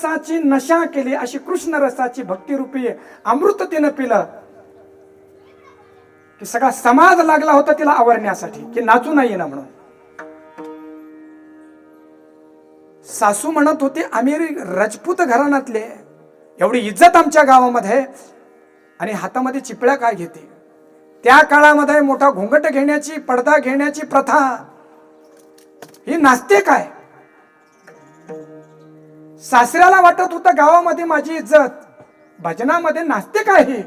रसाची नशा केली, अशी कृष्ण रसाची भक्तिरूपी अमृत तिनं पिलं की सगळा समाज लागला होता तिला आवरण्यासाठी की नाचू नाही ना म्हणून. सासू म्हणत होती आम्ही राजपूत घराण्यातले, एवढी इज्जत आमच्या गावामध्ये, आणि हातामध्ये चिपळ्या काय घेते. त्या काळामध्ये मोठा घोंगट घेण्याची, पडदा घेण्याची प्रथा ही नाचते काय. सासऱ्याला वाटत होतं गावामध्ये माझी इज्जत, भजनामध्ये नाचते काय. ही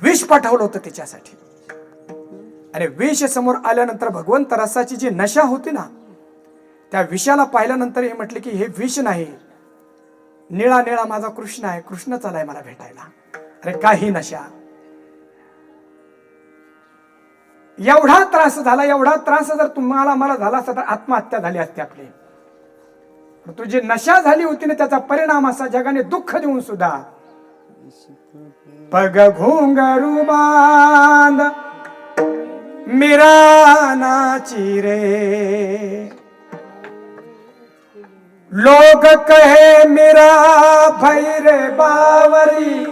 विष पाठवलं होतं तिच्यासाठी. आणि विष समोर आल्यानंतर भगवंत रसाची जी नशा होती ना, त्या विषाला पाहिल्यानंतर हे म्हटले की हे विष नाही, निळा निळा माझा कृष्ण आहे, कृष्ण चालाय मला भेटायला. अरे काही नशा. एवढा त्रास झाला, एवढा त्रास जर तुम्हाला मला झाला असता तर आत्महत्या झाली असती आपली. तुझी नशा झाली होती ना, त्याचा परिणाम असा जगाने दुःख देऊन सुद्धा. पग घुंगरू बांध मीरा नाची रे, लोग कहे मीरा भाई रे बावरी.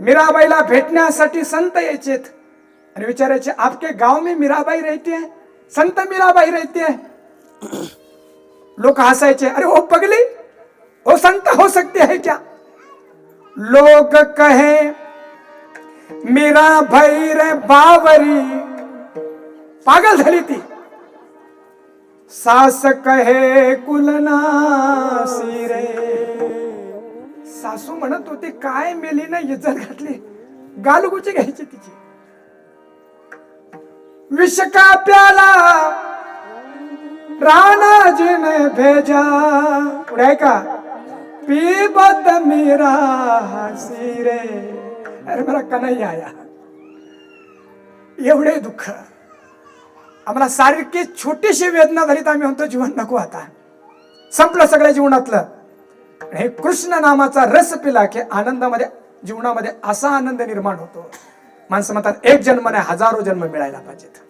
मीराबाईला भेटण्यासाठी संत यायचेत आणि विचारायचे आपके गाव में मीराबाई रहती है, संत मीराबाई रहती है. लोग हसायचे, अरे वो पगली, वो संत हो सकती है क्या. लोग कहे मीरा भाई रे बावरी, पागल झाली ती. सास कहे कुलनासी रे, सासू म्हणत होती काय मेली ना इज्जत घातली, गालगुची घ्यायची तिची. विष का प्याला राणा जी ने भेजा, पुढे का पी बद मीरा हसी रे. अरे मला कन्हैया आया. एवढे दुःख आम्हाला, सारखी छोटीशी वेदना झाली तर आम्ही म्हणतो जीवन नको आता, संपलं सगळ्या जीवनातलं. हे कृष्ण नामाचा रस पिला की आनंदामध्ये, जीवनामध्ये असा आनंद निर्माण होतो. माणसं म्हणतात एक जन्म नाही, हजारो जन्म मिळायला पाहिजेत.